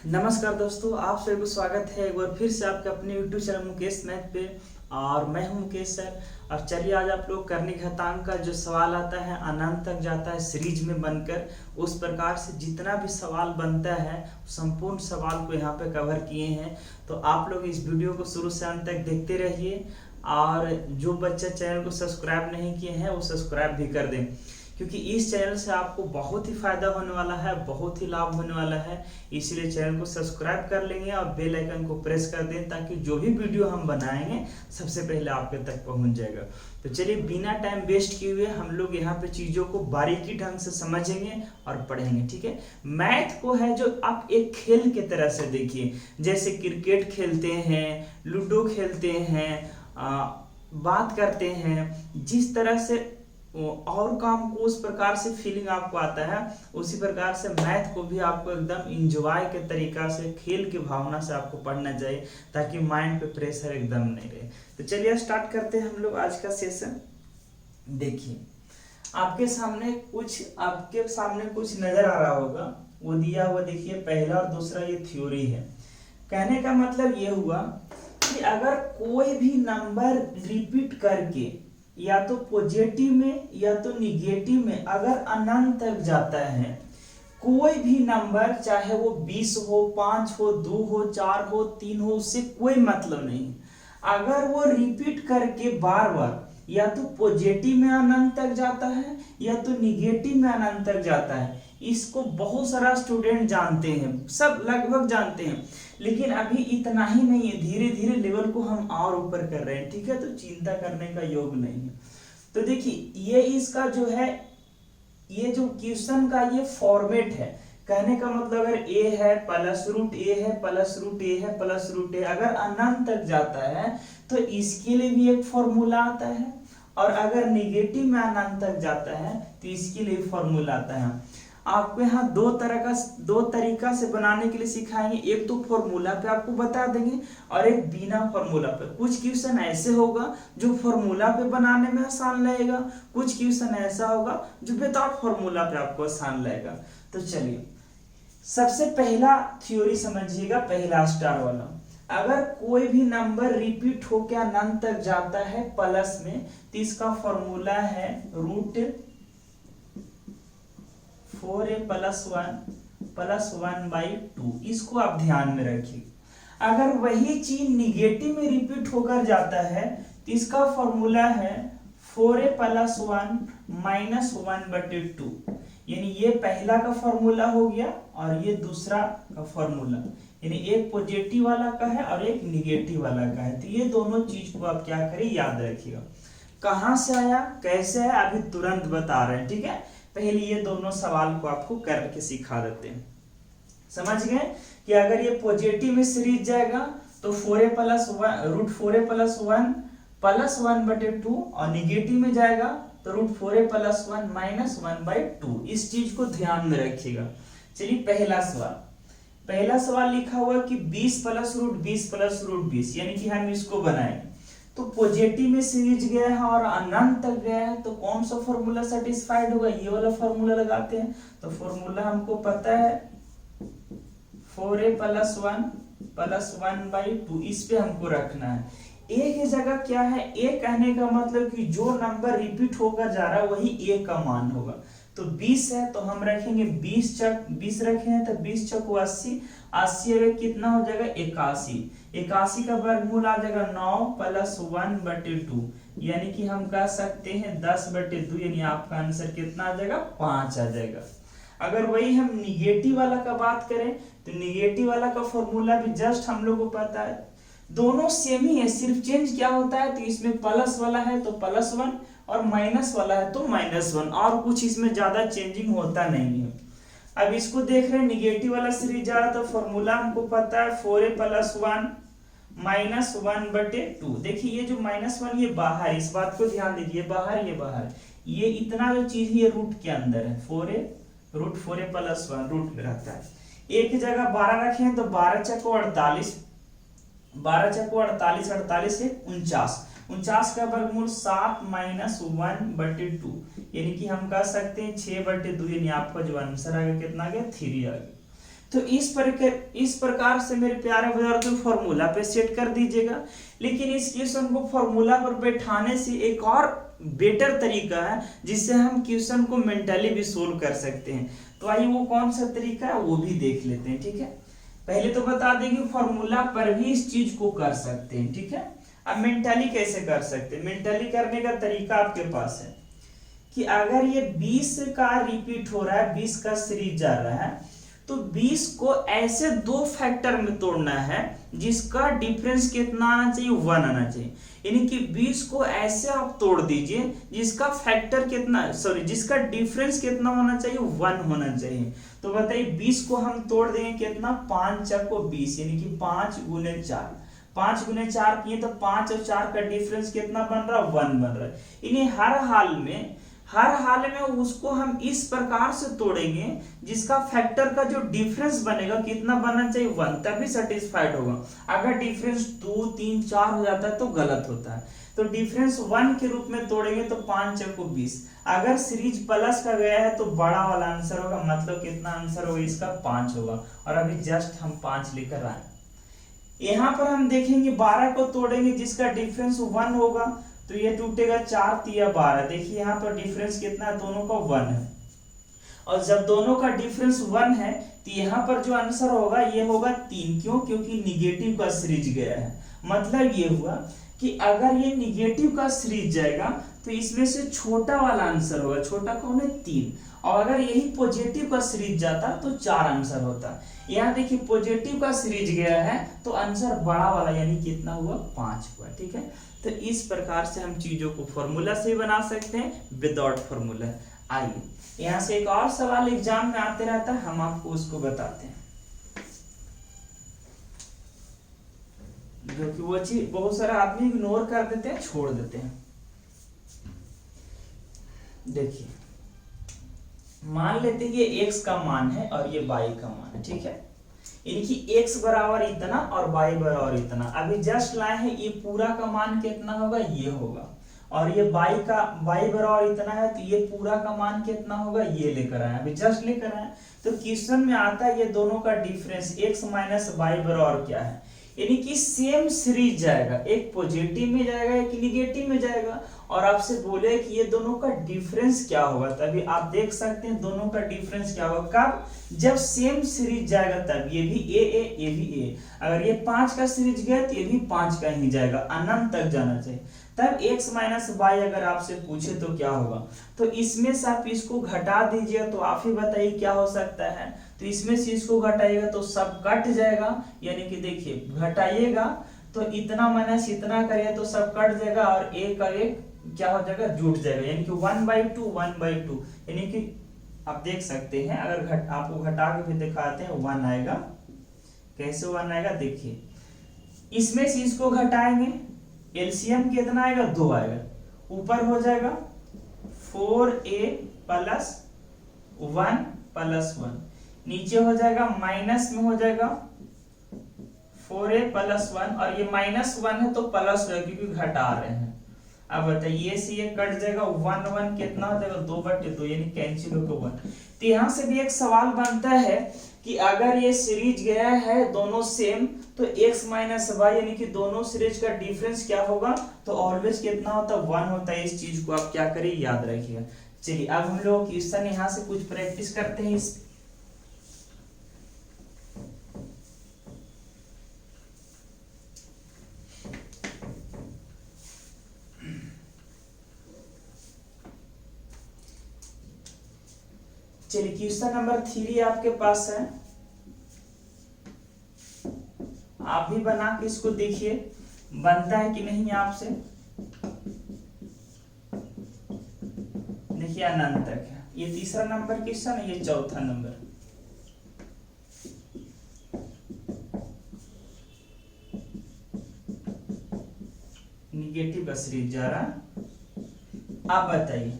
नमस्कार दोस्तों, आप सभी को स्वागत है एक बार फिर से आपके अपने यूट्यूब चैनल मुकेश मैथ पे। और मैं हूं मुकेश सर। और चलिए आज आप लोग कर्णिक घातांक का जो सवाल आता है अनंत तक जाता है सीरीज में बनकर, उस प्रकार से जितना भी सवाल बनता है संपूर्ण सवाल को यहाँ पे कवर किए हैं। तो आप लोग इस वीडियो को शुरू से अंत तक देखते रहिए। और जो बच्चे चैनल को सब्सक्राइब नहीं किए हैं वो सब्सक्राइब भी कर दें, क्योंकि इस चैनल से आपको बहुत ही फायदा होने वाला है, बहुत ही लाभ होने वाला है। इसलिए चैनल को सब्सक्राइब कर लेंगे और बेल आइकन को प्रेस कर दें, ताकि जो भी वीडियो हम बनाएंगे सबसे पहले आपके तक पहुंच जाएगा। तो चलिए बिना टाइम वेस्ट किए हुए हम लोग यहाँ पे चीज़ों को बारीकी ढंग से समझेंगे और पढ़ेंगे। ठीक है, मैथ को है जो आप एक खेल की तरह से देखिए, जैसे क्रिकेट खेलते हैं, लूडो खेलते हैं, बात करते हैं, जिस तरह से और काम को उस प्रकार से फीलिंग आपको आता है, उसी प्रकार से मैथ को भी आपको एकदम इंजॉय के तरीका से, खेल की भावना से आपको पढ़ना चाहिए, ताकि माइंड पे प्रेशर एकदम नहीं रहे। तो चलिए स्टार्ट करते हैं हम लोग आज का सेशन। देखिए आपके सामने कुछ नजर आ रहा होगा, वो दिया हुआ देखिए, पहला और दूसरा ये थ्योरी है। कहने का मतलब ये हुआ कि अगर कोई भी नंबर रिपीट करके या तो पॉजिटिव में या तो निगेटिव में अगर अनंत तक जाता है, कोई भी नंबर, चाहे वो 20 हो, 5 हो, 2 हो, 4 हो, 3 हो, उससे कोई मतलब नहीं। अगर वो रिपीट करके बार बार या तो पॉजिटिव में अनंत तक जाता है या तो निगेटिव में अनंत तक जाता है, इसको बहुत सारा स्टूडेंट जानते हैं, सब लगभग जानते हैं, लेकिन अभी इतना ही नहीं है, धीरे धीरे लेवल को हम और ऊपर कर रहे हैं। ठीक है, तो चिंता करने का योग नहीं है। तो देखिए ये इसका जो है, ये जो क्वेश्चन का ये फॉर्मेट है। कहने का मतलब अगर ए है प्लस रूट ए है प्लस रूट ए है प्लस रूट ए, अगर अनंत तक जाता है तो इसके लिए भी एक फॉर्मूला आता है, और अगर निगेटिव में अनंत तक जाता है तो इसके लिए फॉर्मूला आता है। आपको यहाँ दो तरीका से बनाने के लिए सिखाएंगे। एक तो फॉर्मूला पे आपको बता देंगे और एक बिना फॉर्मूला पे। कुछ क्वेश्चन ऐसे होगा जो फॉर्मूला पे बनाने में आसान लगेगा, कुछ क्वेश्चन ऐसा होगा जो विदाउट फॉर्मूला पे आपको आसान लगेगा। तो चलिए सबसे पहला थ्योरी समझिएगा, पहला स्टार वाला। अगर कोई भी नंबर रिपीट होकर अनंत तक जाता है प्लस में, तो इसका फॉर्मूला है √4a + 1/2। इसको आप ध्यान में रखिए। अगर वही चीज निगेटिव में रिपीट होकर जाता है तो इसका फॉर्मूला है 4a + 1 - 1/2। यानी ये पहला का फॉर्मूला हो गया और ये दूसरा का फॉर्मूला, यानी एक पॉजिटिव वाला का है और एक निगेटिव वाला का है। तो ये दोनों चीज को आप क्या करें, याद रखिएगा। कहां से आया, कैसे है, अभी तुरंत बता रहे हैं। ठीक है, पहले ये दोनों सवाल को आपको करके सिखा देते हैं। समझ गए कि अगर ये पॉजिटिव में सीरीज जाएगा तो √4a + 1 + 1/2, और निगेटिव में जाएगा तो √4a + 1 - 1/2। इस चीज को ध्यान में रखिएगा। चलिए पहला सवाल लिखा हुआ कि 20 + √20 + √20, यानी कि हम इसको बनाएंगे। तो पॉजिटिव में सीरीज गया है और अनंत तक गया है, तो कौन सा फॉर्मूला सेटिस्फाइड होगा, ये वाला फॉर्मूला लगाते हैं। तो फॉर्मूला हमको पता है 4a + 1 + 1/2, इस पे हमको रखना है। ए की जगह क्या है, ए कहने का मतलब कि जो नंबर रिपीट होकर जा रहा है वही ए का मान होगा। तो 20 है तो हम रखेंगे 20 रखे हैं तो 20 × 80, 80 में कितना हो जाएगा 81। 81 का वर्गमूल आ जाएगा 9 + 1/2, यानी कि हम कह सकते हैं 10/2, यानी आपका आंसर कितना आ जाएगा, 5 आ जाएगा। अगर वही हम निगेटिव वाला का बात करें तो निगेटिव वाला का फॉर्मूला भी जस्ट हम लोग को पता है, दोनों सेम ही है, सिर्फ चेंज क्या होता है, तो इसमें प्लस वाला है तो +1 और माइनस वाला है तो -1, और कुछ इसमें ज्यादा चेंजिंग होता नहीं है। अब इसको देख रहे हैं, निगेटिव वाला सीरीज जा रहा तो फॉर्मूला हमको पता है 4a + 1 - 1/2। देखिए ये जो -1 ये बाहर, इस बात को ध्यान दीजिए, बाहर ये बाहर, ये इतना जो चीज ये रूट के अंदर है, √4a + 1 रूट में रहता है। एक जगह 12 रखे हैं तो 12 × 48, 12 × 48, 48 से 49, 49 का वर्गमूल 7 - 1/2, यानी कि हम कह सकते हैं 6/2, यानी आपका जो आंसर आ गया कितना आ गया, 3 आ गया। तो इस प्रकार से मेरे प्यारे विद्यार्थियों फॉर्मूला पे सेट कर दीजिएगा। लेकिन इस क्वेश्चन को फॉर्मूला पर बैठाने से एक और बेटर तरीका है जिससे हम क्वेश्चन को मेंटली भी सोल्व कर सकते हैं। तो आइए वो कौन सा तरीका है वो भी देख लेते हैं। ठीक है, पहले तो बता दें कि फॉर्मूला पर भी इस चीज को कर सकते हैं। ठीक है, अब मेंटली कैसे कर सकते हैं? मेंटली करने का तरीका आपके पास है कि अगर ये 20 का रिपीट हो रहा है, 20 का सीरीज जा रहा है, तो 20 को ऐसे दो फैक्टर में तोड़ना है जिसका डिफरेंस कितना आना चाहिए? 1 आना चाहिए। यानी कि 20 को ऐसे आप तोड़ दीजिए जिसका फैक्टर कितना, सॉरी जिसका डिफरेंस कितना होना चाहिए? 1 होना चाहिए। तो बताइए 20 को हम तोड़ देंगे कितना? 5 चौको 20, यानी कि 5 गुने 4। 5 गुने 4 किए तो 5 और 4 का डिफरेंस कितना बन रहा है? 1 बन रहा है। यानी हर हाल में उसको हम इस प्रकार से तोड़ेंगे जिसका फैक्टर का जो डिफरेंस बनेगा कितना बनना चाहिए? 1, तभी सेटिस्फाइड होगा। अगर डिफरेंस 2, 3, 4 हो जाता है तो गलत होता है। तो डिफरेंस 1 के रूप में तोड़ेंगे तो 5 चौको 20। अगर सीरीज प्लस का गया है तो बड़ा वाला आंसर होगा, मतलब कितना आंसर होगा इसका? 5 होगा। और अभी जस्ट हम 5 लेकर आए। यहाँ पर हम देखेंगे 12 को तोड़ेंगे जिसका डिफरेंस 1 होगा, तो ये टूटेगा 4 तिया 12। देखिए यहाँ पर डिफरेंस कितना है? दोनों का 1 है। और जब दोनों का डिफरेंस 1 है तो यहाँ पर जो आंसर होगा ये होगा 3। क्यों? क्योंकि निगेटिव का सीरीज गया है। मतलब ये हुआ कि अगर ये निगेटिव का सीरीज जाएगा तो इसमें से छोटा वाला आंसर होगा। छोटा कौन है? 3। और अगर यही पॉजिटिव का सीरीज जाता तो 4 आंसर होता। यहाँ देखिए पॉजिटिव का सीरीज गया है तो आंसर बड़ा वाला यानी कितना हुआ? 5 हुआ। ठीक है, तो इस प्रकार से हम चीजों को फॉर्मूला से बना सकते हैं, विदाउट फॉर्मूला। आइए यहाँ से एक और सवाल एग्जाम में आते रहता है, हम आपको उसको बताते हैं, जो कि वो चीज बहुत सारा आदमी इग्नोर कर देते हैं, छोड़ देते हैं। देखिए मान लेते हैं ये x का मान है और ये y का मान है। ठीक है, यानी कि x बराबर इतना और y बराबर इतना। अभी जस्ट लाए हैं, ये पूरा का मान कितना होगा? ये होगा। और ये y बराबर इतना है तो ये पूरा का मान कितना होगा? ये लेकर आए, अभी जस्ट लेकर आए। तो क्वेश्चन में आता है ये दोनों का डिफरेंस x माइनस y बराबर क्या है? यानी कि सेम सीरीज जाएगा, एक पॉजिटिव में जाएगा एक निगेटिव में जाएगा। और आपसे बोले कि ये दोनों का डिफरेंस क्या होगा, तभी आप देख सकते हैं दोनों का डिफरेंस क्या होगा। कब? जब सेम सीरीज जाएगा तब। ये भी ये भी ए। अगर ये 5 का सीरीज गया तो ये भी 5 का ही जाएगा, अनंत तक जाना चाहिए। तब x माइनस वाई अगर आपसे पूछे तो क्या होगा? तो इसमें से आप इसको घटा दीजिए, तो आप ही बताइए क्या हो सकता है। तो इसमें से इसको घटाइएगा तो सब कट जाएगा, यानी कि देखिए घटाइएगा तो इतना माइनस इतना करिए तो सब कट जाएगा और एक का एक क्या हो जाएगा? जुट जाएगा, यानी कि 1/2 1/2। यानी कि आप देख सकते हैं, अगर आपको घटा के भी दिखाते हैं 1 आएगा। कैसे 1 आएगा? देखिए इसमें से इसको घटाएंगे, एलसीएम कितना आएगा? 2 आएगा। ऊपर हो जाएगा 4a प्लस 1 प्लस 1, नीचे हो जाएगा माइनस में हो जाएगा 4a प्लस 1, और ये माइनस 1 है तो प्लस है क्योंकि घटा रहे हैं। अब बताइए से ये कट जाएगा 1 1 कितना हो जाएगा? 2/2, यानी कैंसिल होकर 1। तो यहाँ से भी एक सवाल बनता है कि अगर ये सीरीज गया है दोनों सेम तो x माइनस वाई यानी कि दोनों सीरीज का डिफरेंस क्या होगा? तो ऑलवेज कितना होता है? 1 होता है। इस चीज को आप क्या करिए? याद रखिएगा। चलिए अब हम लोग क्वेश्चन यहाँ से कुछ प्रैक्टिस करते हैं इस। चलिए क्वेश्चन नंबर 3 आपके पास है, आप भी बना के इसको देखिए बनता है कि नहीं आपसे। देखिए अनंत तक है, ये तीसरा नंबर क्वेश्चन है, ये चौथा नंबर। निगेटिव का सीरीज जा रहा। आप बताइए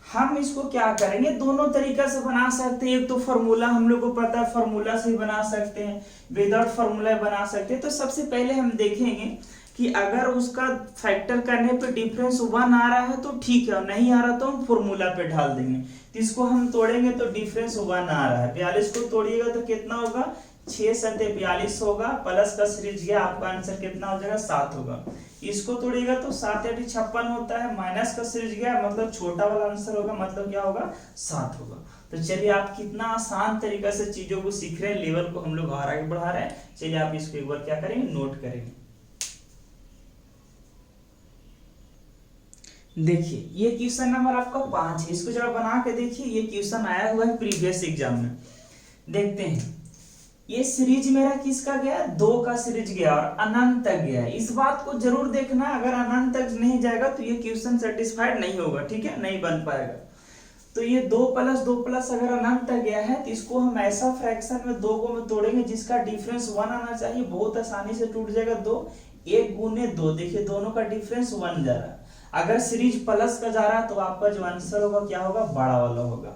हम इसको क्या करेंगे? दोनों तरीका से बना सकते हैं। एक तो फॉर्मूला हम लोग को पता है, फॉर्मूला से ही बना सकते हैं, विदाउट फॉर्मूला बना सकते हैं। तो सबसे पहले हम देखेंगे कि अगर उसका फैक्टर करने पे डिफरेंस 1 आ रहा है तो ठीक है, और नहीं आ रहा तो हम फॉर्मूला पे ढाल देंगे। तो इसको हम तोड़ेंगे तो डिफरेंस 1 आ रहा है, 42 को तोड़िएगा तो कितना होगा, 6 सते 42 होगा, प्लस का सीरीज गया, आपका आंसर कितना हो जाएगा, 7 होगा। इसको तोड़िएगा तो 7 8 56 होता है, माइनस का सीरीज गया, मतलब छोटा वाला आंसर होगा, मतलब क्या होगा, 7 होगा। तो चलिए आप कितना आसान तरीका से चीजों को सीख रहे हैं, लेवल को हम लोग और आगे बढ़ा रहे हैं। चलिए आप इसको एक बार क्या करेंगे, नोट करेंगे। देखिए ये क्वेश्चन नंबर आपका 5 है, इसको जरा बना के देखिए, ये क्वेश्चन आया हुआ है प्रीवियस एग्जाम में। देखते हैं, ये सीरीज मेरा किसका गया, 2 का सीरीज गया और अनंत तक गया है। इस बात को जरूर देखना, अगर अनंत तक नहीं जाएगा तो ये क्वेश्चन सेटिस्फाइड नहीं होगा, ठीक है, नहीं बन पाएगा। तो ये 2 प्लस 2 प्लस अगर अनंत तक गया है तो इसको हम ऐसा फ्रैक्शन में 2 को में तोड़ेंगे जिसका डिफरेंस 1 आना चाहिए, बहुत आसानी से टूट जाएगा 2। 1 गुने 2, देखिए दोनों का डिफरेंस 1 जा रहा है। अगर सीरीज प्लस का जा रहा है तो आपका जो आंसर होगा क्या होगा, बड़ा वाला होगा।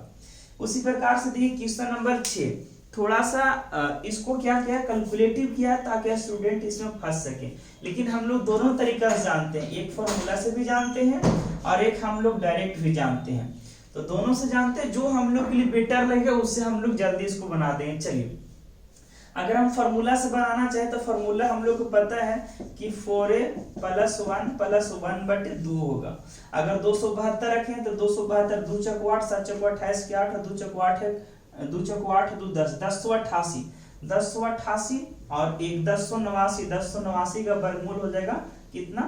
उसी प्रकार से देखिए क्वेश्चन नंबर 6, थोड़ा सा इसको क्या किया, कैलकुलेटिव किया ताकि स्टूडेंट इसमें फंस सके। लेकिन हम लोग दोनों तरीका से जानते हैं, एक फॉर्मूला से भी जानते हैं और एक हम लोग डायरेक्ट भी जानते हैं। तो दोनों से जानते हैं, जो हम लोग के लिए बेटर लगेगा उससे हम लोग जल्दी इसको बना देंगे। चलिए अगर हम फॉर्मूला से बनाना चाहे तो फॉर्मूला हम लोग को पता है कि 4a प्लस 1 प्लस 1/2 होगा। अगर 272 रखें तो 272 2 चौक 8 7 चौक 28 के 8 2 चौक 8 है 2 चौक 8 2 10 1088 1088 और एक 1089 1089 का वर्गमूल हो जाएगा कितना,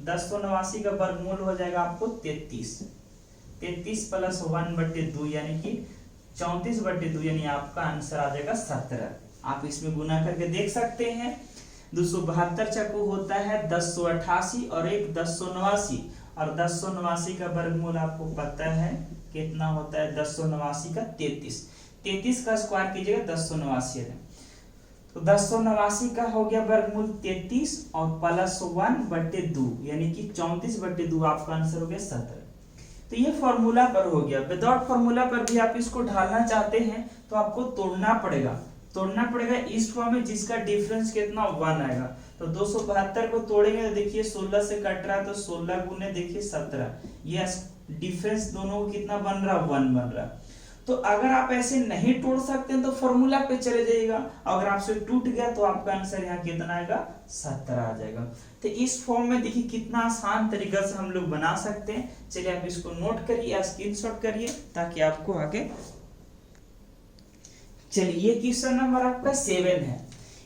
1089 का वर्गमूल हो जाएगा आपको 33 33 प्लस 1/2 यानी कि 34/2, यानी आपका आंसर आ जाएगा 17। आप इसमें गुना करके देख सकते हैं। 272 चक्कू होता है 1088 और एक 1089, और 1089 का वर्गमूल आपको पता है कितना होता है, 1089 का 33 33 का स्क्वायर कीजिएगा 1089 है, तो 1089 का हो गया वर्गमूल 33 और प्लस 1/2 यानी कि 34/2, आपका आंसर हो गया 17। तो ये फॉर्मूला पर हो गया। विदाउट फॉर्मूला पर भी आप इसको ढालना चाहते हैं तो आपको तोड़ना पड़ेगा इस फॉर्म में जिसका डिफरेंस कितना 1 आएगा। तो 272 को तोड़ेंगे तो देखिए 16 से कट रहा है तो 16 गुने देखिए 17, ये डिफरेंस दोनों को कितना बन रहा, 1 बन रहा। तो अगर आप ऐसे नहीं तोड़ सकते हैं तो फॉर्मूला पे चले जाइएगा, अगर आपसे टूट गया तो आपका आंसर यहाँ कितना आएगा, 17 आ जाएगा। तो इस फॉर्म में देखिए कितना आसान तरीका से हम लोग बना सकते हैं। चलिए आप इसको नोट करिए या स्क्रीनशॉट करिए ताकि आपको आगे। चलिए ये क्वेश्चन नंबर आपका 7 है।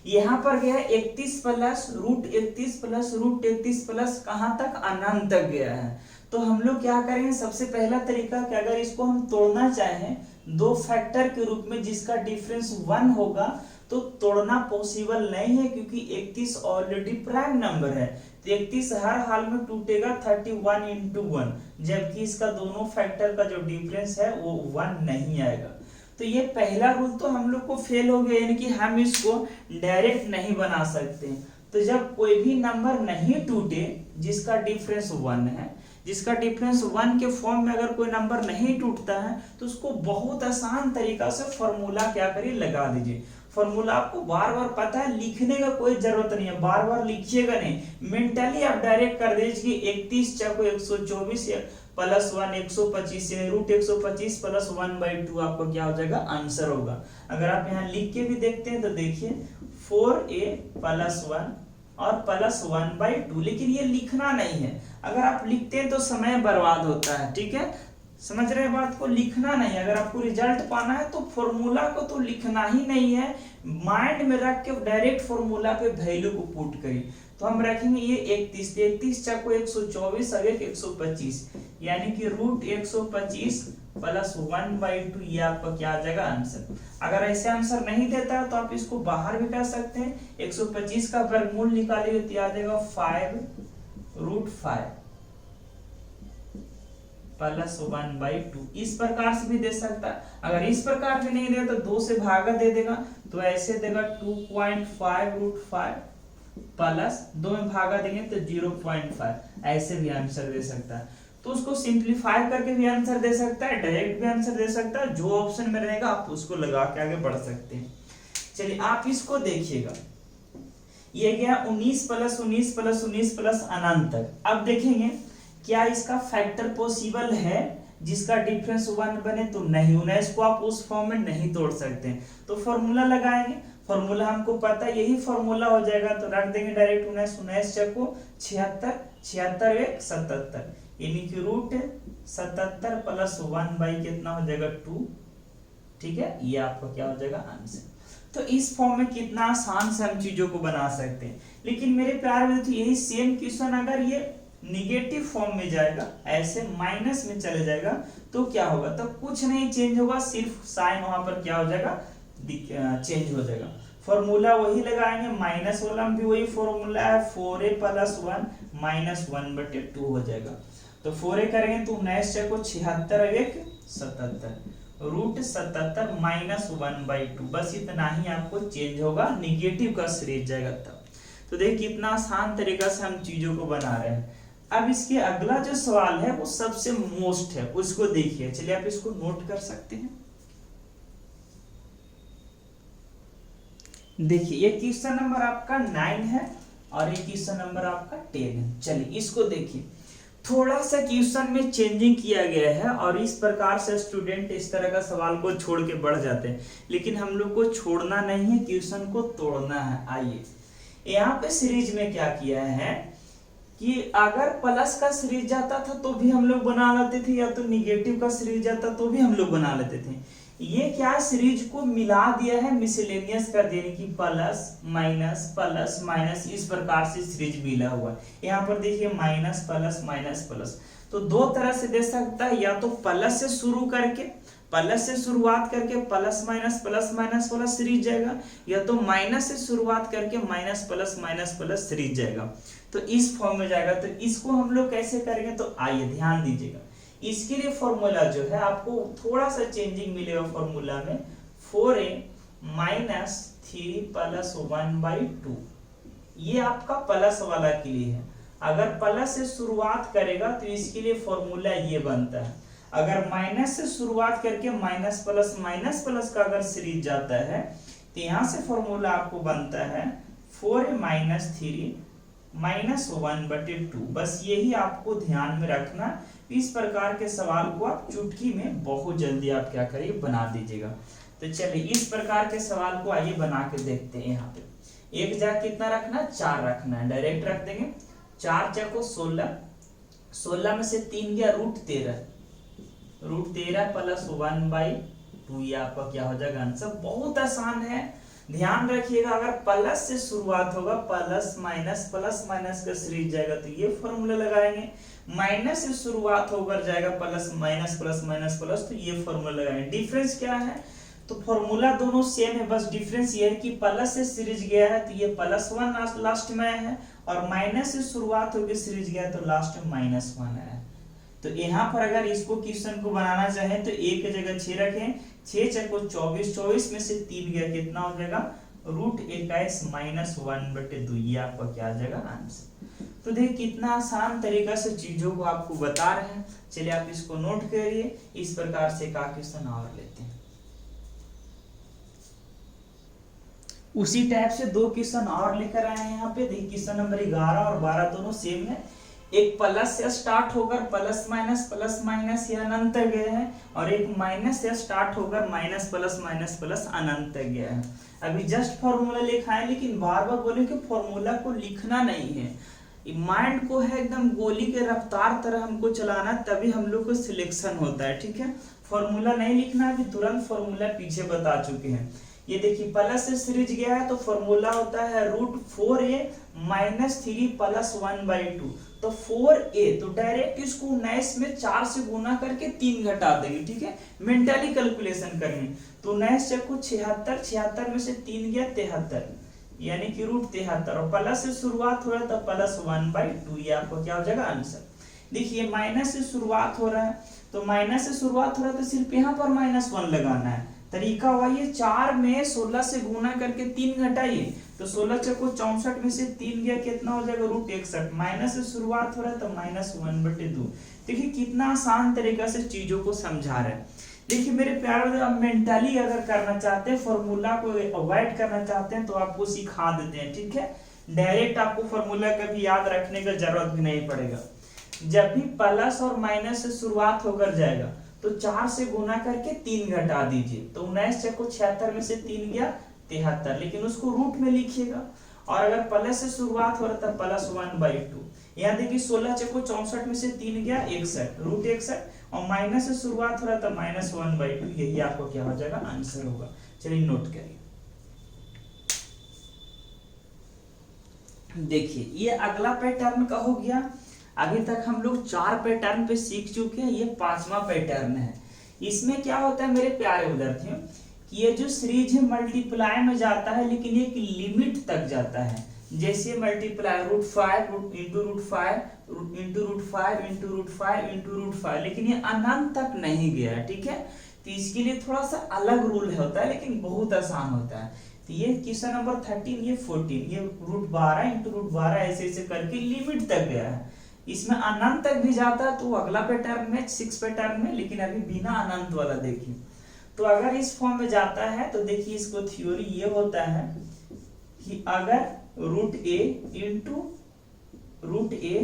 यहाँ पर गया 31 प्लस √31 प्लस कहाँ तक, अनंत तक गया है। तो हम लोग क्या करेंगे, सबसे पहला तरीका कि अगर इसको हम तोड़ना चाहें 2 फैक्टर के रूप में जिसका डिफरेंस 1 होगा तो तोड़ना पॉसिबल नहीं है, क्योंकि 31 ऑलरेडी प्राइम नंबर है। तो 31 हर हाल में टूटेगा 31 into 1, जबकि इसका दोनों फैक्टर का जो डिफरेंस है वो 1 नहीं आएगा। तो ये पहला रूल तो हम लोग को फेल हो गया, यानी कि हम इसको डायरेक्ट नहीं बना सकते। तो जब कोई भी नंबर नहीं टूटे जिसका डिफरेंस 1 है, जिसका डिफरेंस 1 के फॉर्म में अगर कोई नंबर नहीं टूटता है तो उसको बहुत आसान तरीका से फॉर्मूला क्या करिए, लगा दीजिए। फॉर्मूला आपको बार बार पता है, लिखने का कोई जरूरत नहीं है, बार बार लिखिएगा नहीं, मेंटली आप डायरेक्ट कर दीजिए कि 31 चौको 124 प्लस 1 125 √125 प्लस 1/2 आपको क्या हो जाएगा, आंसर होगा। अगर आप यहाँ लिख के भी देखते हैं तो देखिए 4a प्लस 1 और प्लस 1/2, लेकिन ये लिखना नहीं है। अगर आप लिखते हैं तो समय बर्बाद होता है, ठीक है, समझ रहे हैं बात को, लिखना नहीं। अगर आपको रिजल्ट पाना है तो फॉर्मूला को तो लिखना ही नहीं है, माइंड में रख के डायरेक्ट फॉर्मूला पे वैल्यू को पुट करिए। तो हम रखेंगे ये 31 चक्को 124 और 125 यानी कि √125 प्लस 1/2, ये आपका क्या आ जाएगा, आंसर। अगर ऐसे आंसर नहीं देता है तो आप इसको बाहर भी कर सकते हैं, 125 का वर्गमूल निकालिए तो आ जाएगा 5√5 प्लस 1/2। इस प्रकार से भी दे सकता है। अगर इस प्रकार भी नहीं दे तो 2 से भागा दे देगा, तो ऐसे देगा 2.5√5 प्लस 2 में भागा देंगे तो 0.5, ऐसे भी आंसर दे सकता है। तो उसको सिंप्लीफाई करके भी आंसर दे सकता है, डायरेक्ट भी आंसर दे सकता है, जो ऑप्शन में रहेगा आप उसको लगा के आगे बढ़ सकते हैं। चलिए आप इसको देखिएगा, ये गया 19 प्लस 19 प्लस 19 प्लस अनंत तक। अब देखेंगे क्या इसका फैक्टर पॉसिबल है जिसका डिफरेंस 1 बने, तो नहीं, 19 को आप उस फॉर्म में नहीं तोड़ सकते। तो फॉर्मूला लगाएंगे, फॉर्मूला हमको पता है, यही फॉर्मूला हो जाएगा, तो रख देंगे डायरेक्ट 19 19 चको 76 76 1 77, यानी कि रूट 77 प्लस 1 बाई कितना हो जाएगा 2। ठीक है, ये आपका क्या हो जाएगा आंसर। तो इस फॉर्म में कितना आसान से हम चीजों को बना सकते हैं। लेकिन मेरे प्यारे विद्यार्थी यही सेम क्वेश्चन अगर ये निगेटिव फॉर्म में जाएगा, ऐसे माइनस में चले जाएगा, तो क्या होगा, तो कुछ नहीं चेंज होगा, सिर्फ साइन वहां पर क्या हो जाएगा चेंज हो जाएगा। फॉर्मूला वही लगाएंगे, माइनस वाला में भी वही फॉर्मूला है, 4a प्लस 1 माइनस 1/2 हो जाएगा। तो 4a करेंगे तो 19 चको 76 1 77, रूट 77 माइनस 1/2, बस इतना ही आपको चेंज होगा, निगेटिव का सीरीज जाएगा तब। तो देखिए कितना आसान तरीका से हम चीजों को बना रहे हैं। अब इसके अगला जो सवाल है वो सबसे मोस्ट है, उसको देखिए, चलिए आप इसको नोट कर सकते हैं। देखिए ये क्वेश्चन नंबर आपका 9 है और ये क्वेश्चन नंबर आपका 10 है। चलिए इसको देखिए, थोड़ा सा क्वेश्चन में चेंजिंग किया गया है और इस प्रकार से स्टूडेंट इस तरह का सवाल को छोड़ के बढ़ जाते हैं, लेकिन हम लोग को छोड़ना नहीं है, क्वेश्चन को तोड़ना है। आइए यहाँ पे सीरीज में क्या किया है कि अगर प्लस का सीरीज जाता था तो भी हम लोग बना लेते थे, या तो निगेटिव का सीरीज जाता तो भी हम लोग बना लेते थे। ये क्या सीरीज को मिला दिया है, मिसलेनियस कर दिया कि प्लस माइनस इस प्रकार से सीरीज मिला हुआ है। यहाँ पर देखिए माइनस प्लस, तो दो तरह से दे सकता है, या तो प्लस से शुरू करके, प्लस से शुरुआत करके प्लस माइनस वाला सीरीज जाएगा, या तो माइनस से शुरुआत करके माइनस प्लस सीरीज जाएगा, तो इस फॉर्म में जाएगा। तो इसको हम लोग कैसे करेंगे, तो आइए ध्यान दीजिएगा। इसके लिए फॉर्मूला जो है आपको थोड़ा सा चेंजिंग मिलेगा फॉर्मूला में, 4a माइनस 3 प्लस 1/2, ये आपका प्लस वाला के लिए है। अगर प्लस से शुरुआत करेगा तो इसके लिए फॉर्मूला ये बनता है, अगर माइनस से शुरुआत करके माइनस प्लस का अगर सीरीज जाता है तो यहाँ से फॉर्मूला आपको बनता है 4a माइनस 3 माइनस 1/2। बस यही आपको ध्यान में रखना, इस प्रकार के सवाल को आप चुटकी में बहुत जल्दी आप क्या करिए बना दीजिएगा। तो चलिए इस प्रकार के सवाल को आइए बना के देखते हैं। यहाँ पे एक जगह कितना रखना है, 4 रखना है, डायरेक्ट रख देंगे। 4 चको 16 में से 3 गया रूट 13 प्लस 1/2, ये आपका क्या हो जाएगा आंसर। बहुत आसान है, ध्यान रखिएगा, अगर प्लस से शुरुआत होगा प्लस माइनस का सीरीज जाएगा तो ये फॉर्मूला लगाएंगे, माइनस से शुरुआत होकर जाएगा प्लस माइनस तो ये फॉर्मूला लगाएंगे। डिफरेंस क्या है, तो फॉर्मूला दोनों सेम है, बस डिफरेंस ये है कि प्लस से सीरीज गया है तो ये +1 लास्ट में है, और माइनस से शुरुआत होकर सीरीज गया तो लास्ट में -1 है। तो यहाँ पर अगर इसको क्वेश्चन को बनाना चाहें तो एक जगह 6 रखें, 6 चको 24 में से 3 गया कितना हो जाएगा, रूट 21 माइनस 1/2, ये आपका क्या आ जाएगा आंसर। तो देखिए कितना आसान तरीका से चीजों को आपको बता रहे हैं। चलिए आप इसको नोट करिए, इस प्रकार से का क्वेश्चन और लेते हैं। उसी टाइप से 2 क्वेश्चन और लेकर आए हैं यहाँ पे। देखिए क्वेश्चन नंबर 11 और 12 दोनों सेम है, एक प्लस से स्टार्ट होकर प्लस माइनस ये अनंत तक गया है, और एक माइनस से स्टार्ट होकर माइनस प्लस अनंत तक गया है। अभी जस्ट फॉर्मूला लिखा है, लेकिन बार बार बोले कि फॉर्मूला को लिखना नहीं है, माइंड को है एकदम गोली के रफ्तार तरह हमको चलाना, तभी हम लोग को सिलेक्शन होता है। ठीक है, फॉर्मूला नहीं लिखना है, अभी तुरंत फॉर्मूला पीछे बता चुके हैं। ये देखिए प्लस से सीरीज गया है तो फॉर्मूला होता है रूट 4a माइनस 3 प्लस 1/2, तो 4a तो डायरेक्ट इसको 19 में 4 से गुना करके 3 घटा देंगे। ठीक है, मेंटली कैलकुलेशन करेंगे, तो 19 चको 76 में से 3 गया 73, यानी कि रूट 73, और प्लस से शुरुआत हो रहा है तो +1/2, ये आपको क्या हो जाएगा आंसर। देखिए माइनस से शुरुआत हो रहा है, तो माइनस से शुरुआत हो रहा है तो सिर्फ यहाँ पर -1 लगाना है। तरीका हुआ ये 4 में 16 से गुना करके 3 घटाइए, तो 16 चको 64 में से 3 गया कितना हो जाएगा रूट 61, माइनस से शुरुआत हो रहा है तो -1/2। देखिए कितना आसान तरीका से चीजों को समझा रहे हैं। देखिए मेरे प्यारे, आप मेंटली अगर करना चाहते हैं, फॉर्मूला को अवॉइड करना चाहते हैं, तो आपको सिखा देते हैं। ठीक है, डायरेक्ट आपको फॉर्मूला कभी याद रखने का जरूरत भी नहीं पड़ेगा। जब भी प्लस और माइनस से शुरुआत होकर जाएगा तो 4 से गुना करके 3 घटा दीजिए, तो 19 चको 76 में से 3 गया 73, लेकिन उसको रूट में लिखिएगा। और अगर प्लस से शुरुआत हो रहा था +1/2, यहाँ देखिए 16 चको 64 में से 3 गया 61, रूट 61, और माइनस से शुरुआत हो रहा था -1/2, यही आपको क्या हो जाएगा आंसर होगा। चलिए नोट करिए। देखिए ये अगला पैटर्न का हो गया। अभी तक हम लोग 4 पैटर्न पे सीख चुके हैं, ये 5वां पैटर्न है। इसमें क्या होता है मेरे प्यारे विद्यार्थियों कि ये जो सीरीज है मल्टीप्लाई में जाता है, लेकिन एक लिमिट तक जाता है। जैसे multiply √5 into √5 into √5 into √5 into √5, लेकिन ये अनंत तक नहीं गया है, ठीक है। तो इसके लिए थोड़ा सा अलग रूल होता है, लेकिन बहुत आसान होता है। तो ये क्वेश्चन नंबर 13, ये 14, ये √12 इंटू √12 ऐसे ऐसे करके लिमिट तक गया है। इसमें अनंत तक भी जाता है तो अगला पैटर्न में 6 पैटर्न में, लेकिन अभी बिना अनंत वाला देखिए। तो अगर इस फॉर्म में जाता है तो देखिए इसको थ्योरी ये होता है कि अगर √a into √a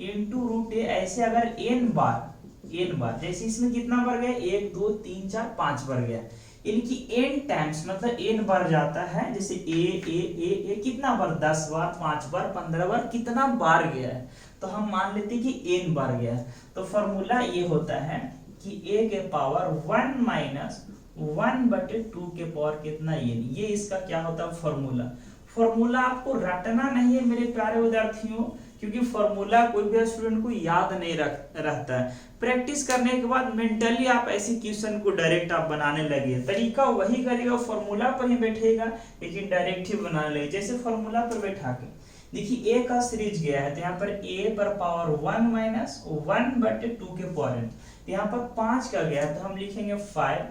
into √a ऐसे अगर n बार, जैसे इसमें कितना बार गया 1 2 3 4 5 बार गया, इनकी n टाइम्स मतलब n बार जाता है। जैसे ए कितना बार 10 बार 5 बार 15 बार कितना बार गया है, तो हम मान लेते हैं कि n बार गया है। तो फॉर्मूला ये होता है कि a के पावर 1 माइनस 1/2 के पावर कितना n, ये इसका क्या होता है फॉर्मूला। फॉर्मूला आपको रटना नहीं है मेरे प्यारे विद्यार्थियों, क्योंकि फॉर्मूला कोई भी स्टूडेंट को याद नहीं रहता है। प्रैक्टिस करने के बाद मेंटली आप ऐसे क्वेश्चन को डायरेक्ट आप बनाने लगे, तरीका वही करेगा, फॉर्मूला पर ही बैठेगा, लेकिन डायरेक्ट ही बनाने लगे। जैसे फॉर्मूला पर बैठा के देखिए a का सीरीज गया है, तो यहाँ पर a पर पावर 1 माइनस 1/2 के पावर n, यहाँ पर 5 का गया है तो हम लिखेंगे 5,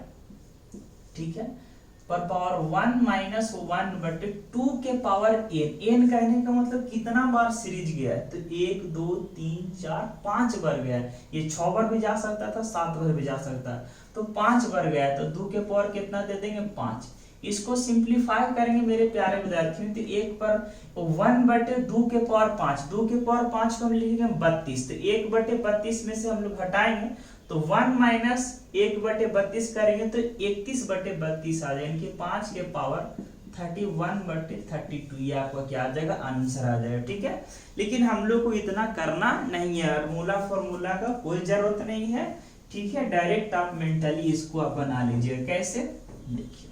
ठीक है, पर पावर 1 माइनस 1/2 के पावर n कहने का मतलब कितना बार सीरीज गया है, तो 1 2 3 4 5 बार गया है। ये 6 बार भी जा सकता था, 7 बार भी जा सकता है, तो 5 बार गया है, तो 2 के पावर कितना दे देंगे 5। इसको सिंप्लीफाई करेंगे मेरे प्यारे विद्यार्थियों, तो 1 पर 1/2 के पावर 5, 2 के पावर 5 को हम लिखेंगे 32, तो 1/32 में से हम लोग हटाएंगे तो 1 माइनस 1/32 करेंगे तो 31/32 आ जाएगा, इनके 5 के पावर 31/32, ये आपका क्या आ जाएगा आंसर आ जाएगा, ठीक है। लेकिन हम लोग को इतना करना नहीं है, फॉर्मूला का कोई जरूरत नहीं है, ठीक है। डायरेक्ट आप मेंटली इसको आप बना लीजिए। कैसे, देखिए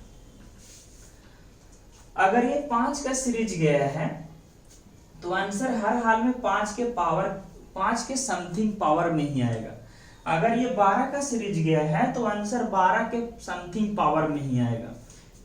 अगर ये 5 का सीरीज गया है तो आंसर हर हाल में 5 के समथिंग पावर में ही आएगा। अगर ये 12 का सीरीज गया है तो आंसर 12 के समथिंग पावर में ही आएगा।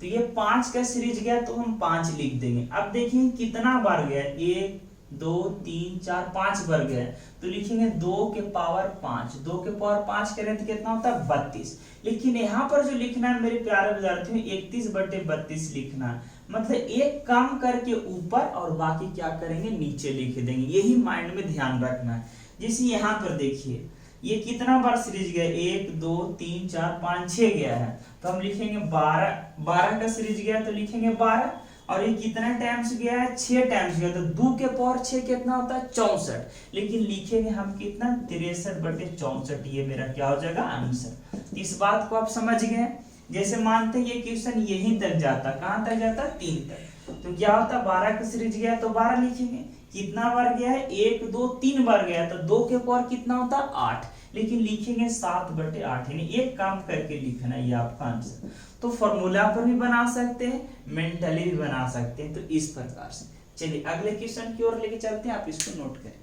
तो ये 5 का सीरीज गया तो हम 5 लिख देंगे। अब देखिए कितना बार गया, 1 2 3 4 5 बार गया, तो लिखेंगे 2 के पावर 5, 2 के पावर 5 करें तो कितना होता है 32। लेकिन यहाँ पर जो लिखना है मेरे प्यारे विद्यार्थियों 31/32 लिखना है, मतलब एक कम करके ऊपर और बाकी क्या करेंगे नीचे लिख देंगे, यही माइंड में ध्यान रखना है। जैसे यहाँ पर देखिए ये कितना बार सीरीज गया, 1 2 3 4 5 6 गया है, तो हम लिखेंगे 12 का सीरीज गया तो लिखेंगे 12, और ये कितना टाइम्स गया है 6 टाइम्स गया, तो 2 के पावर 6 कितना होता है 64, लेकिन लिखेंगे हम कितना 63/64, ये मेरा क्या हो जाएगा आंसर। इस बात को आप समझ गए। जैसे मानते हैं ये क्वेश्चन यहीं तक जाता, कहां तक जाता 3 तक, तो क्या होता 12 का सीरीज गया तो 12 लिखेंगे, कितना बार गया है 1 2 3 बार गया तो 2 के पावर कितना होता 8, लेकिन लिखेंगे 7/8, यानी एक काम करके लिखना, ये आपका आंसर। तो फॉर्मूला पर भी बना सकते हैं, मेंटली भी बना सकते हैं, तो इस प्रकार से। चलिए अगले क्वेश्चन की ओर लेके चलते हैं, आप इसको नोट करें।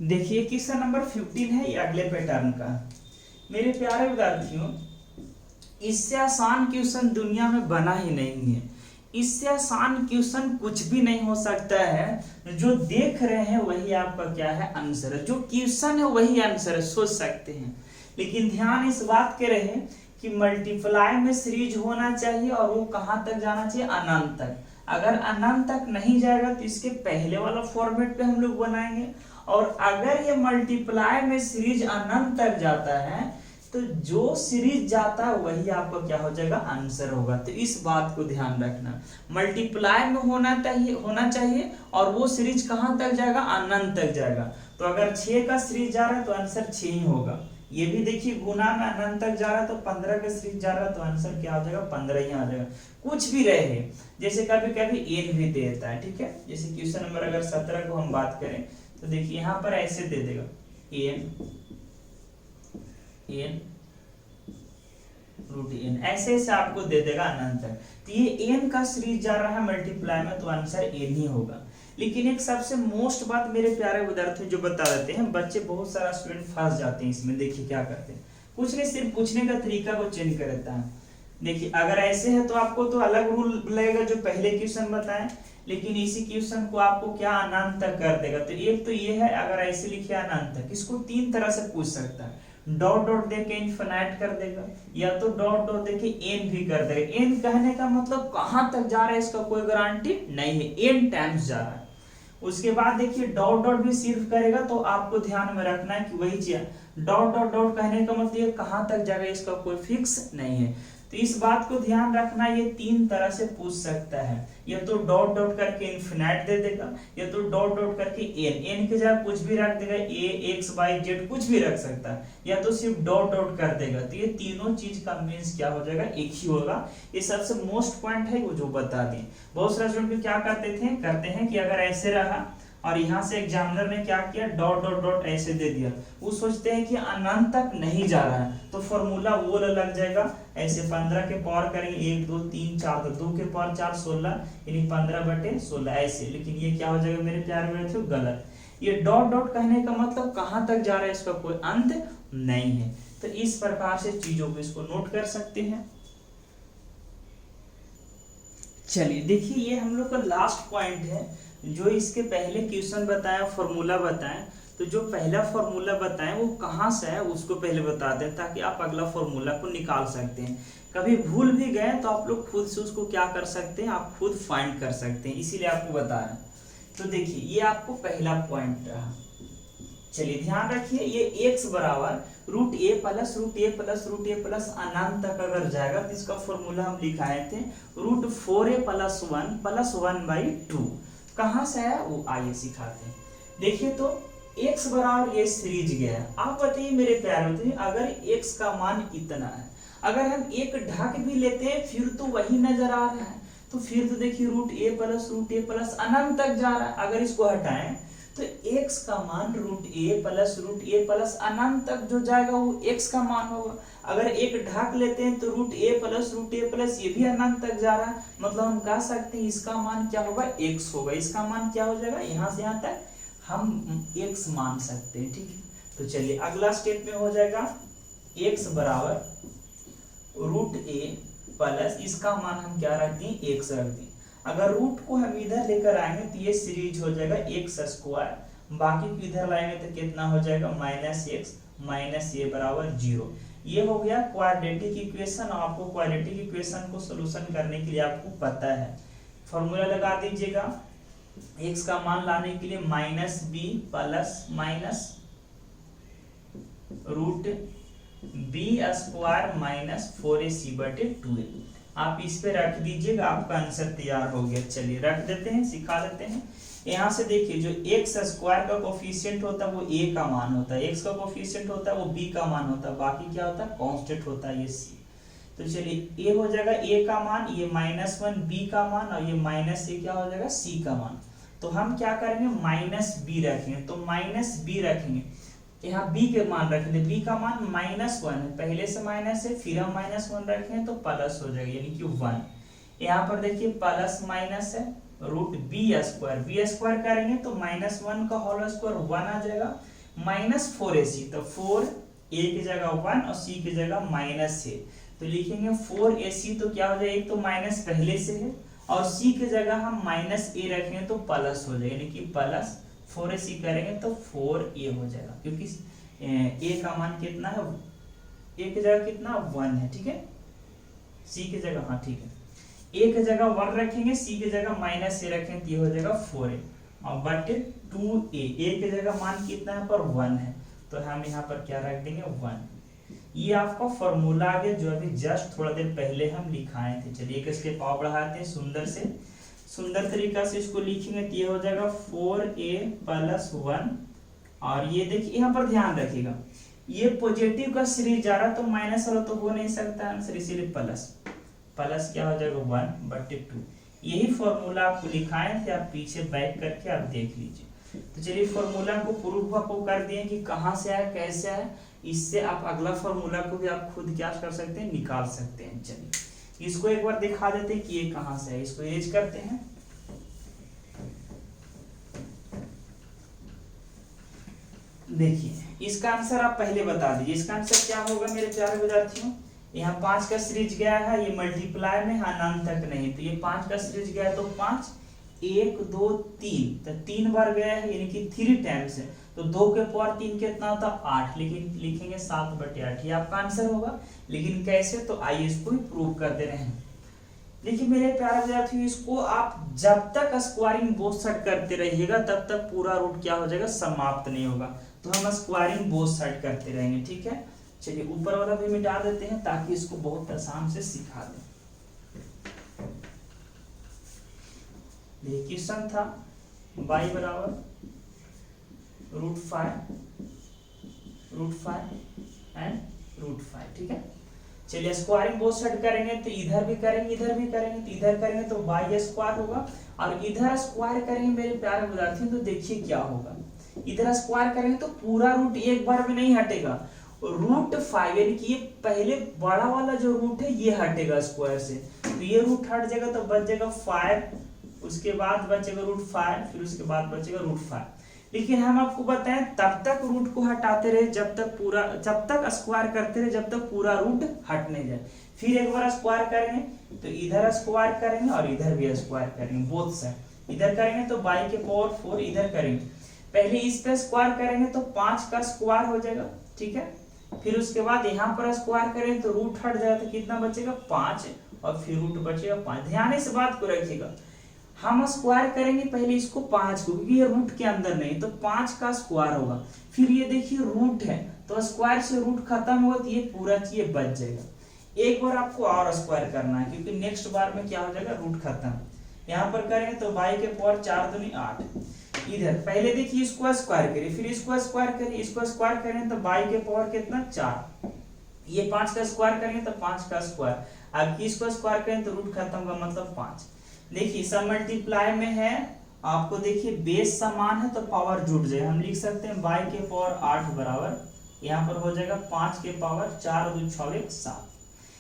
देखिए क्वेश्चन नंबर 15 है, ये अगले पैटर्न का। मेरे प्यारे विद्यार्थियों इससे आसान क्वेश्चन दुनिया में बना ही नहीं है, इससे आसान क्वेश्चन कुछ भी नहीं हो सकता है। जो देख रहे हैं वही आपका क्या है आंसर है, जो क्वेश्चन है वही आंसर है, सोच सकते हैं। लेकिन ध्यान इस बात के रहे कि मल्टीप्लाई में सीरीज होना चाहिए और वो कहां तक जाना चाहिए अनंत तक। अगर अनंत तक नहीं जाएगा तो इसके पहले वाला फॉर्मेट पे हम लोग बनाएंगे, और अगर ये मल्टीप्लाई में सीरीज अनंत तक जाता है तो जो सीरीज जाता है वही आपका क्या हो जाएगा, आंसर होगा। तो इस बात को ध्यान रखना, मल्टीप्लाई में होना चाहिए और वो सीरीज कहां तक जाएगा, अनंत तक जाएगा। तो अगर 6 का सीरीज जा रहा है तो आंसर 6 ही होगा। ये भी देखिए गुना में अनंत तक जा रहा है तो 15 का सीरीज जा रहा है तो आंसर क्या हो जाएगा, 15 ही आ जाएगा। कुछ भी रहे, जैसे कभी कभी एन भी देता है, ठीक है। जैसे क्वेश्चन नंबर अगर 17 को हम बात करें तो देखिए यहाँ पर ऐसे दे देगा एन रूट एन, ऐसे ऐसे आपको दे देगा अनंत तक। तो ये एन का सीरीज जा रहा है मल्टीप्लाई में तो आंसर एन ही होगा। लेकिन एक सबसे मोस्ट बात मेरे प्यारे विद्यार्थी जो बता देते हैं, बच्चे बहुत सारा स्टूडेंट फंस जाते हैं इसमें। देखिए क्या करते हैं, कुछ नहीं, सिर्फ पूछने का तरीका को चेंज कर देता है। देखिए अगर ऐसे है तो आपको तो अलग रूल लगेगा जो पहले क्वेश्चन बताएं, लेकिन इसी क्वेश्चन को आपको क्या अनंत तक कर देगा। तो एक तो ये है, अगर ऐसे लिखे अनंत तक, इसको 3 तरह से पूछ सकता है। डॉट डॉट देके इनफिनाइट कर देगा, या तो डॉट डॉट देके एन भी कर देगा। एन कहने का मतलब कहां तक जा रहा है इसका कोई गारंटी नहीं है, एन टाइम्स जा रहा है। उसके बाद देखिए डॉट डॉट भी सिर्फ करेगा तो आपको ध्यान में रखना है कि वही चीज डॉट डॉट डॉट कहने का मतलब ये कहां तक जाएगा इसका कोई फिक्स नहीं है। तो इस बात को ध्यान रखना, ये 3 तरह से पूछ सकता है, या तो डॉट डॉट करके इनफिनाइट दे देगा, या तो डॉट डॉट करके एन की जगह कुछ भी रख देगा, ए एक्स वाई जेड कुछ भी रख सकता है, या तो सिर्फ डॉट डॉट कर देगा। तो ये तीनों चीज का मीन्स क्या हो जाएगा, एक ही होगा। ये सबसे मोस्ट पॉइंट है वो जो बता दें। बहुत सारे स्टूडेंट क्या करते हैं कि अगर ऐसे रहा और यहाँ से एग्जामिनर ने क्या किया, डॉट डॉट डॉट ऐसे दे दिया, वो सोचते हैं कि अनंत तक नहीं जा रहा है तो फॉर्मूला वो लग जाएगा। ऐसे 15 के पावर करेंगे 1 2 3 4, तो 2 के पावर 4 16, यानी 15/16 ऐसे। लेकिन ये क्या हो जाएगा मेरे प्यारे विद्यार्थियों, गलत। ये डॉट डॉट कहने का मतलब कहां तक जा रहा है इसका कोई अंत नहीं है। तो इस प्रकार से चीजों को इसको नोट कर सकते हैं। चलिए देखिए, ये हम लोग का लास्ट पॉइंट है। जो इसके पहले क्वेश्चन बताया, फॉर्मूला बताएं, तो जो पहला फॉर्मूला बताएं वो कहाँ से है उसको पहले बता दें, ताकि आप अगला फॉर्मूला को निकाल सकते हैं। कभी भूल भी गए तो आप लोग खुद से उसको क्या कर सकते हैं, आप खुद फाइंड कर सकते हैं, इसीलिए आपको बता रहे हैं। तो देखिए ये आपको पहला पॉइंट रहा। चलिए ध्यान रखिए, ये x बराबर रूट ए प्लस रूट ए प्लस रूट ए प्लस अनंत तक अगर जाएगा तो इसका फॉर्मूला हम लिखाए थे रूट 4a प्लस 1 प्लस 1/2। कहां से है वो आइए सिखाते हैं। देखिए तो x बराबर ये सीरीज गया है। आप बताइए मेरे प्यारे बताइए, अगर x का मान इतना है, अगर हम एक ढक भी लेते हैं फिर तो वही नजर आ रहा है। तो फिर तो देखिए रूट ए प्लस अनंत तक जा रहा है। अगर इसको हटाएं तो x का मान रूट ए प्लस अनंत तक जो जाएगा वो x का मान होगा। अगर एक ढाक लेते हैं तो रूट ए प्लस ये भी अनंत तक जा रहा है, मतलब हम कह सकते हैं इसका मान क्या होगा, x होगा। इसका मान क्या हो जाएगा, यहाँ से यहाँ तक हम x मान सकते हैं, ठीक है। तो चलिए अगला स्टेप में हो जाएगा x बराबर रूट ए प्लस, इसका मान हम क्या रख दें, x रख दें। अगर रूट को हम इधर लेकर आएंगे तो ये सीरीज हो जाएगा x², बाकी को इधर लाएंगे तो कितना हो जाएगा -x माइनस ए बराबर 0। ये हो गया क्वाड्रेटिक इक्वेशन। आपको क्वाड्रेटिक इक्वेशन को सोल्यूशन करने के लिए आपको पता है, फॉर्मूला लगा दीजिएगा। x का मान लाने के लिए -b plus minus root b² minus 4ac/2a। आप इस पे रख दीजिएगा, आपका आंसर तैयार हो गया। चलिए रख देते हैं, सिखा देते हैं। यहाँ से देखिए जो x² का कोफिशिएंट होता है वो a का मान होता है, x का कोफिशिएंट होता है वो b का मान होता है, बाकी क्या होता है, कांस्टेंट होता है ये c। तो चलिए a हो जाएगा a का मान, ये -1 b का मान, और ये -a क्या हो जाएगा, c का मान। तो हम क्या करेंगे, -b रखेंगे, तो -b रखेंगे, यहाँ b के मान रखेंगे। b का मान -1 है, पहले से माइनस है, फिर हम -1 रखें तो प्लस हो जाएगा, यानी कि 1। यहाँ पर देखिए प्लस माइनस है, रूट b² करेंगे तो -1 का होल स्क्वायर 1 आ जाएगा, -4ac, तो 4a की जगह 1 और c की जगह -a, तो लिखेंगे 4ac। तो क्या हो जाएगा, एक तो माइनस पहले से है और c की जगह हम -a रखेंगे तो प्लस हो जाएगा, यानी कि प्लस 4ac करेंगे तो 4a हो जाएगा, क्योंकि a का मान कितना है, a की जगह कितना 1 है, ठीक है। c की जगह, हाँ ठीक है, a की जगह 1 रखेंगे, c की जगह -a रखेंगे तो ये हो जाएगा 4a और बटे 2a। a की जगह मान कितना है पर 1 है, तो हम यहाँ पर क्या रख देंगे 1। ये आपका फॉर्मूला आ गया जो अभी जस्ट थोड़ा देर पहले हम लिखाए थे। चलिए एक स्टेप और बढ़ाते हैं, सुंदर तरीका से इसको लिखेंगे तो ये हो जाएगा 4a+1। और ये देखिए यहाँ पर ध्यान रखिएगा, ये पॉजिटिव का सीरीज जा रहा तो माइनस वाला तो हो नहीं सकता आंसर, इसीलिए प्लस क्या हो जाएगा 1/2। यही फॉर्मूला आपको लिखाए थे, आप पीछे बैक करके आप देख लीजिए। तो चलिए फॉर्मूला को प्रूफ आपको कर दिए कि कहाँ से आया कैसे आया, इससे आप अगला फॉर्मूला को भी आप खुद क्या कर सकते हैं, निकाल सकते हैं। चलिए इसको एक बार दिखा देते हैं कि ये कहाँ से है, इसको इरेज करते हैं। देखिए इसका आंसर आप पहले बता दीजिए, इसका आंसर क्या होगा मेरे प्यारे विद्यार्थियों। यहाँ 5 का सीरीज गया है, ये मल्टीप्लाई में अनंत तक नहीं, तो ये 5 का सीरीज गया तो 5, 1 2 3, तो 3 बार गया है यानी कि 3 टाइम्स है, तो 2 के पावर 3 कितना होता है 8, लेकिन लिखेंगे 7/8, ये आपका आंसर होगा। लेकिन कैसे, तो आइए इसको भी प्रूव कर दे रहे हैं। देखिए मेरे प्यारे विद्यार्थियों, इसको आप जब तक स्क्वायरिंग बोथ साइड करते रहिएगा तब तक पूरा रूट क्या हो जाएगा, समाप्त नहीं होगा। तो हम स्क्वायरिंग बोथ साइड करते रहेंगे, ठीक है। चलिए ऊपर वाला भी मिटा देते हैं ताकि इसको बहुत आसान से सिखा दें। देखिए क्वेश्चन था y बराबर √5 एंड √5, ठीक है। चलिए स्क्वायरिंग बोथ साइड करेंगे तो इधर भी करेंगे इधर भी करेंगे, तो इधर करेंगे तो y स्क्वायर होगा, और इधर स्क्वायर करेंगे मेरे प्यारे विद्यार्थियों तो देखिए क्या होगा। इधर स्क्वायर करेंगे तो पूरा रूट एक बार में नहीं हटेगा, √5 यानी कि ये पहले बड़ा वाला जो रूट है ये हटेगा स्क्वायर से, तो ये रूट हट जाएगा तो बच जाएगा 5, उसके बाद बचेगा √5, फिर उसके बाद बचेगा √5। लेकिन हम आपको बताएं तब तक रूट को हटाते रहे जब तक स्क्वायर करते रहे जब तक पूरा रूट हट नहीं जाए। फिर एक बार स्क्वायर करेंगे तो इधर स्क्वायर करेंगे और इधर भी स्क्वायर करेंगे, बोथ साइड इधर करेंगे तो y के पावर 4 इधर करेंगे, पहले इस पे स्क्वायर करेंगे तो 5 का स्क्वायर हो जाएगा, ठीक है। फिर उसके बाद यहाँ पर स्क्वायर करें तो रूट हट जाएगा तो कितना बचेगा 5, और फिर रूट बचेगा 5। ध्यान इस बात को रखिएगा, हम स्क्वायर करेंगे पहले इसको 5 को, क्योंकि ये रूट के अंदर नहीं, तो 5 का स्क्वायर होगा। फिर ये देखिए रूट है तो स्क्वायर से रूट खत्म होगा तो ये पूरा चीज बच जाएगा। एक बार आपको और स्क्वायर करना है क्योंकि नेक्स्ट बार में क्या हो जाएगा, रूट खत्म। यहाँ पर करेंगे तो y के पावर 4 दूनी 8, इधर पहले देखिए इसको स्क्वायर करिए, फिर इसको स्क्वायर करिए, इसको स्क्वायर करें तो y के पावर कितना 4, ये 5 का स्क्वायर करेंगे तो 5 का स्क्वायर, अब इसको स्क्वायर करें तो रूट खत्म होगा मतलब 5। देखिए सब मल्टीप्लाई में है, आपको देखिए बेस समान है तो पावर जुड़ जाए, हम लिख सकते हैं y के पावर 8 बराबर यहाँ पर हो जाएगा 5 के पावर 4 2 6 1 7,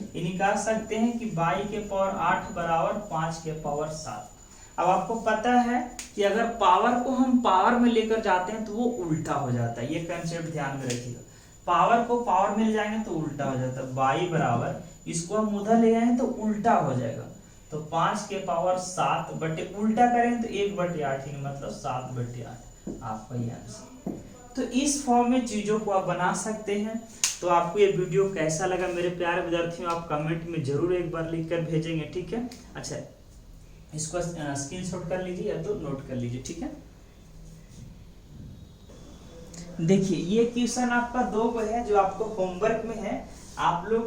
ये निकाल सकते हैं कि y के पावर 8 बराबर 5 के पावर 7। अब आपको पता है कि अगर पावर को हम पावर में लेकर जाते हैं तो वो उल्टा हो जाता है, ये कंसेप्ट ध्यान में रखिएगा। पावर को पावर में ले जाएंगे तो उल्टा हो जाता है, y बराबर इसको हम उधर ले जाएंगे तो उल्टा हो जाएगा, तो 5 के पावर 7 बटे उल्टा करें तो 1/8 मतलब 7/8 आपका ये आंसर। तो इस फॉर्म में चीजों को आप बना सकते हैं। तो आपको ये वीडियो कैसा लगा मेरे प्यारे विद्यार्थियों, आप कमेंट में जरूर एक बार लिख कर भेजेंगे, ठीक है। अच्छा इसको स्क्रीनशॉट कर लीजिए या तो नोट कर लीजिए, ठीक है। देखिए ये क्वेश्चन आपका 2 को है जो आपको होमवर्क में है, आप लोग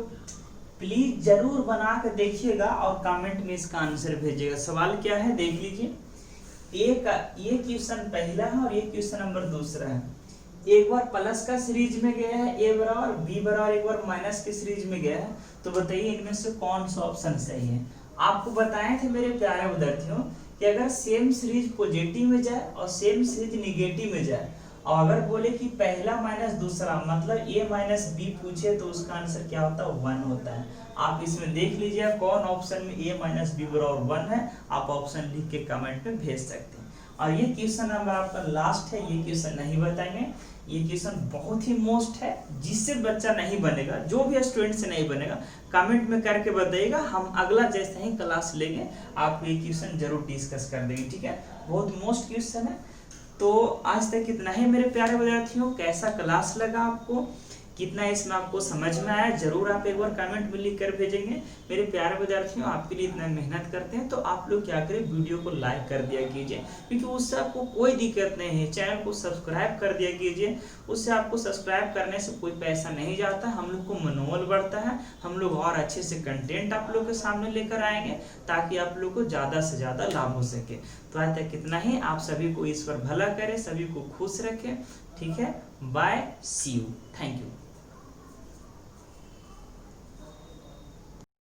प्लीज जरूर बना कर देखिएगा और कमेंट में इसका आंसर भेजिएगा। सवाल क्या है देख लीजिए, ये क्वेश्चन पहला है और ये क्वेश्चन नंबर दूसरा है। एक बार प्लस का सीरीज में गया है a बराबर, b बराबर एक बार माइनस के सीरीज में गया है, तो बताइए इनमें से कौन सा ऑप्शन सही है। आपको बताए थे मेरे प्यारे विद्यार्थियों कि अगर सेम सीरीज पॉजिटिव में जाए और सेम सीरीज निगेटिव में जाए, और अगर बोले कि पहला माइनस दूसरा मतलब a माइनस बी पूछे तो उसका आंसर क्या होता है 1 होता है। आप इसमें देख लीजिए कौन ऑप्शन में a माइनस बी बराबर 1 है, आप ऑप्शन लिख के कमेंट में भेज सकते हैं। और ये क्वेश्चन नंबर आपका लास्ट है, ये क्वेश्चन नहीं बताएंगे, ये क्वेश्चन बहुत ही मोस्ट है, जिससे बच्चा नहीं बनेगा, जो भी स्टूडेंट से नहीं बनेगा कमेंट में करके बताइएगा, हम अगला जैसे ही क्लास लेंगे आपको ये क्वेश्चन जरूर डिस्कस कर देंगे, ठीक है। बहुत मोस्ट क्वेश्चन है। तो आज तक इतना ही मेरे प्यारे विद्यार्थियों, कैसा क्लास लगा आपको, कितना इसमें आपको समझ में आया जरूर आप एक बार कमेंट में लिख कर भेजेंगे। मेरे प्यारे विद्यार्थियों, आपके लिए इतना मेहनत करते हैं तो आप लोग क्या करें, वीडियो को लाइक कर दिया कीजिए, क्योंकि उससे आपको कोई दिक्कत नहीं है। चैनल को सब्सक्राइब कर दिया कीजिए, उससे आपको सब्सक्राइब करने से कोई पैसा नहीं जाता, हम लोग को मनोबल बढ़ता है, हम लोग और अच्छे से कंटेंट आप लोग के सामने लेकर आएंगे ताकि आप लोग को ज़्यादा से ज़्यादा लाभ हो सके। तो आज तक कितना ही, आप सभी को ईश्वर भला करे, सभी को खुश रखे। ठीक है, bye, see you, thank you.